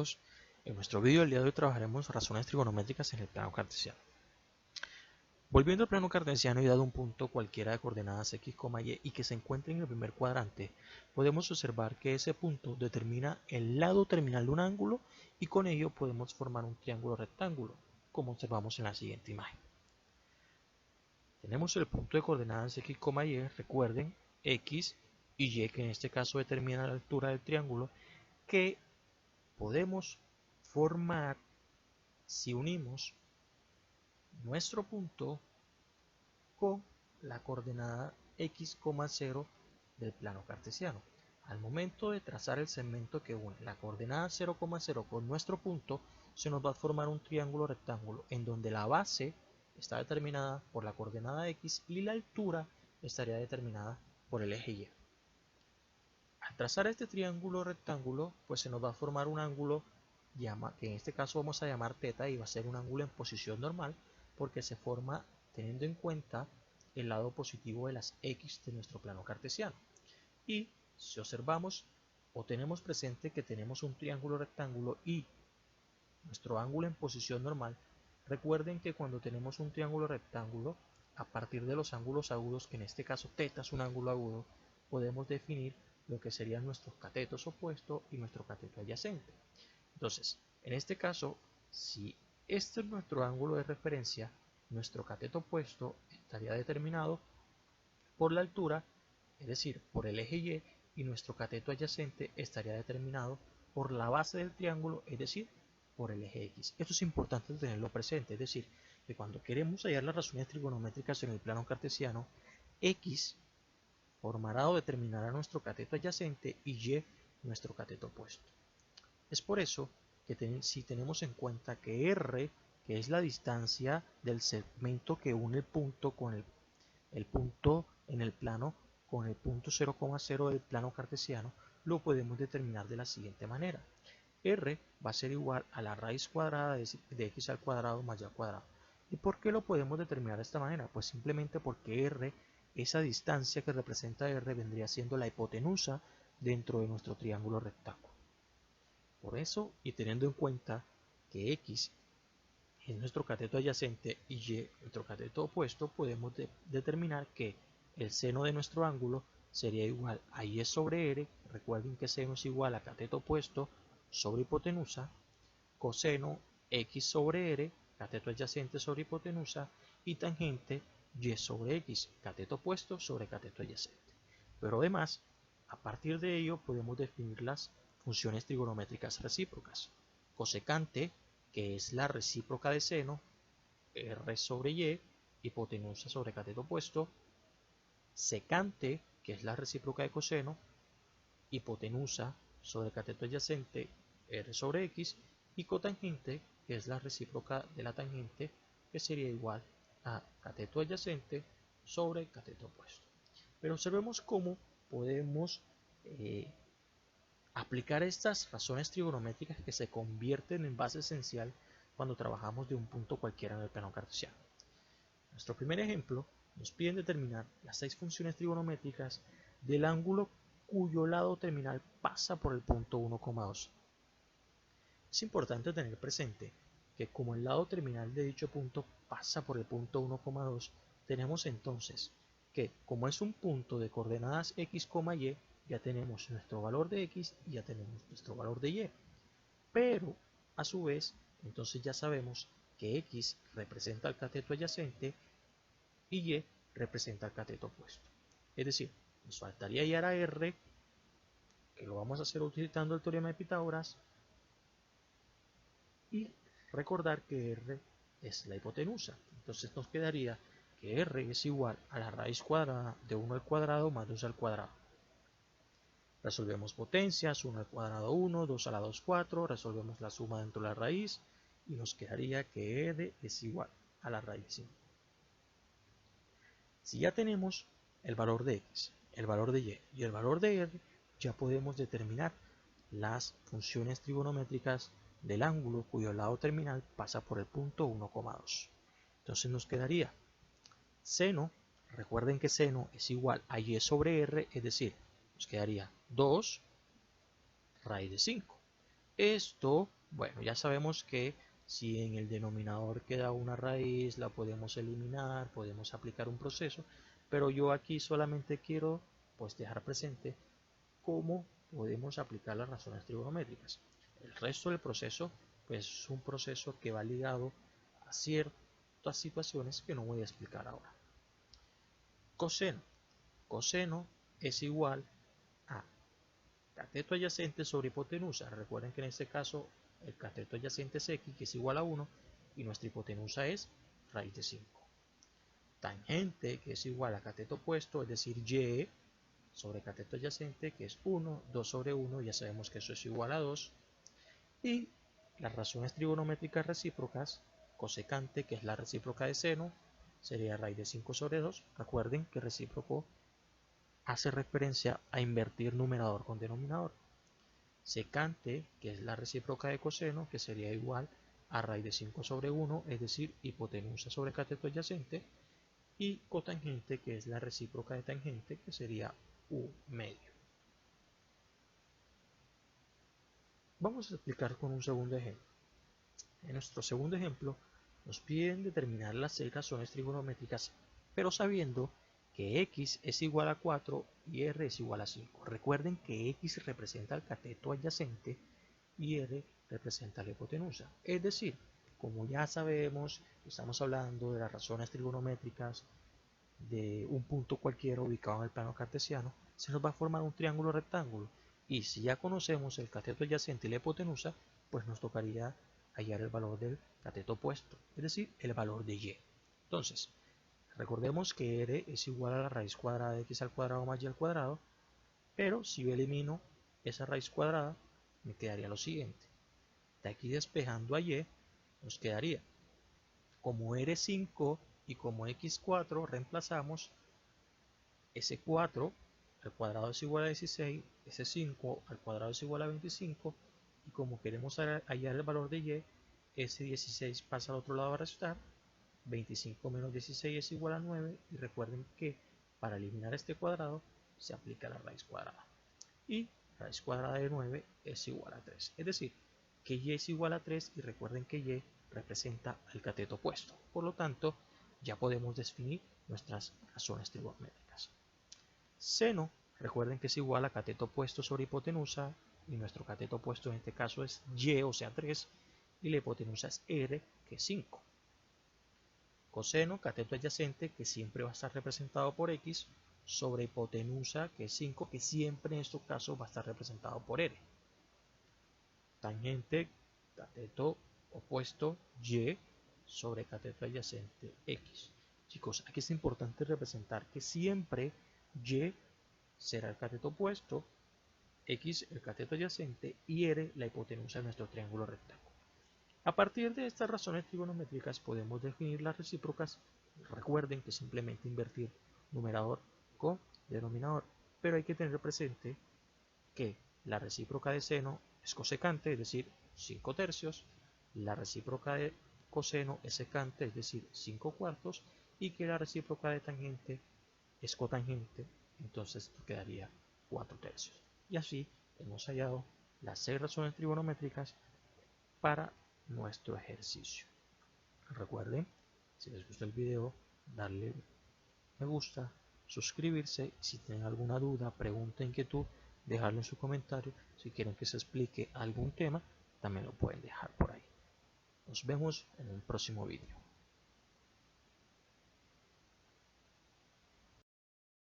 amigos, en nuestro vídeo del día de hoy trabajaremos razones trigonométricas en el plano cartesiano. Volviendo al plano cartesiano y dado un punto cualquiera de coordenadas x, y que se encuentre en el primer cuadrante, podemos observar que ese punto determina el lado terminal de un ángulo y con ello podemos formar un triángulo rectángulo, como observamos en la siguiente imagen. Tenemos el punto de coordenadas x, y, recuerden, x y y, que en este caso determina la altura del triángulo, que podemos formar si unimos nuestro punto con la coordenada x, 0 del plano cartesiano. Al momento de trazar el segmento que une la coordenada 0, 0 con nuestro punto, se nos va a formar un triángulo rectángulo en donde la base está determinada por la coordenada x y la altura estaría determinada por el eje y. Al trazar este triángulo rectángulo, pues se nos va a formar un ángulo que en este caso vamos a llamar θ, y va a ser un ángulo en posición normal porque se forma teniendo en cuenta el lado positivo de las x de nuestro plano cartesiano. Y si observamos o tenemos presente que tenemos un triángulo rectángulo y nuestro ángulo en posición normal, recuerden que cuando tenemos un triángulo rectángulo, a partir de los ángulos agudos, que en este caso θ es un ángulo agudo, podemos definir lo que serían nuestros catetos opuestos y nuestro cateto adyacente. Entonces, en este caso, si este es nuestro ángulo de referencia, nuestro cateto opuesto estaría determinado por la altura, es decir, por el eje y nuestro cateto adyacente estaría determinado por la base del triángulo, es decir, por el eje x. Esto es importante tenerlo presente, es decir, que cuando queremos hallar las razones trigonométricas en el plano cartesiano, x formará o determinará nuestro cateto adyacente y y nuestro cateto opuesto. Es por eso que si tenemos en cuenta que r, que es la distancia del segmento que une el punto con el punto en el plano con el punto 0, 0 del plano cartesiano, lo podemos determinar de la siguiente manera. R va a ser igual a la raíz cuadrada de x al cuadrado más y al cuadrado. ¿Y por qué lo podemos determinar de esta manera? Pues simplemente porque r, esa distancia que representa r, vendría siendo la hipotenusa dentro de nuestro triángulo rectángulo. Por eso, y teniendo en cuenta que x es nuestro cateto adyacente y y nuestro cateto opuesto, podemos determinar que el seno de nuestro ángulo sería igual a y sobre r. Recuerden que seno es igual a cateto opuesto sobre hipotenusa, coseno x sobre r, cateto adyacente sobre hipotenusa, y tangente y sobre x, cateto opuesto sobre cateto adyacente. Pero además, a partir de ello podemos definir las funciones trigonométricas recíprocas. Cosecante, que es la recíproca de seno, r sobre y, hipotenusa sobre cateto opuesto. Secante, que es la recíproca de coseno, hipotenusa sobre cateto adyacente, r sobre x. Y cotangente, que es la recíproca de la tangente, que sería igual a cateto adyacente sobre cateto opuesto. Pero observemos cómo podemos aplicar estas razones trigonométricas que se convierten en base esencial cuando trabajamos de un punto cualquiera en el plano cartesiano. Nuestro primer ejemplo nos piden determinar las 6 funciones trigonométricas del ángulo cuyo lado terminal pasa por el punto 1,2. Es importante tener presente que como el lado terminal de dicho punto pasa por el punto 1,2, tenemos entonces que como es un punto de coordenadas x, y, ya tenemos nuestro valor de x y ya tenemos nuestro valor de y. Pero a su vez, entonces ya sabemos que x representa el cateto adyacente y y representa el cateto opuesto. Es decir, nos faltaría hallar a r, que lo vamos a hacer utilizando el teorema de Pitágoras, y recordar que r es la hipotenusa. Entonces nos quedaría que r es igual a la raíz cuadrada de 1 al cuadrado más 2 al cuadrado. Resolvemos potencias, 1 al cuadrado 1, 2 a la 2 4, resolvemos la suma dentro de la raíz y nos quedaría que r es igual a la raíz 5. Si ya tenemos el valor de x, el valor de y el valor de r, ya podemos determinar las funciones trigonométricas del ángulo cuyo lado terminal pasa por el punto 1,2. Entonces nos quedaría seno, recuerden que seno es igual a y sobre r, es decir, nos quedaría 2 raíz de 5. Esto, bueno, ya sabemos que si en el denominador queda una raíz, la podemos eliminar, podemos aplicar un proceso, pero yo aquí solamente quiero pues dejar presente cómo podemos aplicar las razones trigonométricas. El resto del proceso pues es un proceso que va ligado a ciertas situaciones que no voy a explicar ahora. Coseno. Coseno es igual a cateto adyacente sobre hipotenusa. Recuerden que en este caso el cateto adyacente es x, que es igual a 1, y nuestra hipotenusa es raíz de 5. Tangente, que es igual a cateto opuesto, es decir, y sobre cateto adyacente, que es 1, 2 sobre 1, ya sabemos que eso es igual a 2. Y las razones trigonométricas recíprocas, cosecante, que es la recíproca de seno, sería raíz de 5 sobre 2. Recuerden que recíproco hace referencia a invertir numerador con denominador. Secante, que es la recíproca de coseno, que sería igual a raíz de 5 sobre 1, es decir, hipotenusa sobre cateto adyacente. Y cotangente, que es la recíproca de tangente, que sería u medio. Vamos a explicar con un segundo ejemplo. En nuestro segundo ejemplo, nos piden determinar las 6 razones trigonométricas, pero sabiendo que x es igual a 4 y r es igual a 5. Recuerden que x representa el cateto adyacente y r representa la hipotenusa. Es decir, como ya sabemos, estamos hablando de las razones trigonométricas de un punto cualquiera ubicado en el plano cartesiano, se nos va a formar un triángulo rectángulo. Y si ya conocemos el cateto adyacente y la hipotenusa, pues nos tocaría hallar el valor del cateto opuesto, es decir, el valor de y. Entonces, recordemos que r es igual a la raíz cuadrada de x al cuadrado más y al cuadrado, pero si yo elimino esa raíz cuadrada, me quedaría lo siguiente. De aquí despejando a y, nos quedaría, como r es 5 y como x4 reemplazamos, ese 4 al cuadrado es igual a 16, ese 5 al cuadrado es igual a 25, y como queremos hallar el valor de y, ese 16 pasa al otro lado a restar, 25 menos 16 es igual a 9, y recuerden que para eliminar este cuadrado se aplica la raíz cuadrada. Y raíz cuadrada de 9 es igual a 3. Es decir, que y es igual a 3 y recuerden que y representa el cateto opuesto. Por lo tanto, ya podemos definir nuestras razones trigonométricas. Seno, recuerden que es igual a cateto opuesto sobre hipotenusa, y nuestro cateto opuesto en este caso es y, o sea 3, y la hipotenusa es r, que es 5. Coseno, cateto adyacente, que siempre va a estar representado por x, sobre hipotenusa, que es 5, que siempre en estos casos va a estar representado por r. Tangente, cateto opuesto y sobre cateto adyacente x. Chicos, aquí es importante representar que siempre y será el cateto opuesto, x el cateto adyacente y r la hipotenusa de nuestro triángulo rectángulo. A partir de estas razones trigonométricas podemos definir las recíprocas. Recuerden que simplemente invertir numerador con denominador, pero hay que tener presente que la recíproca de seno es cosecante, es decir, 5 tercios, la recíproca de coseno es secante, es decir, 5 cuartos, y que la recíproca de tangente es cotangente, entonces esto quedaría 4 tercios. Y así hemos hallado las 6 razones trigonométricas para nuestro ejercicio. Recuerden, si les gustó el video, darle me gusta, suscribirse, y si tienen alguna duda, pregunta, inquietud, dejarlo en su comentario. Si quieren que se explique algún tema, también lo pueden dejar por ahí. Nos vemos en un próximo video.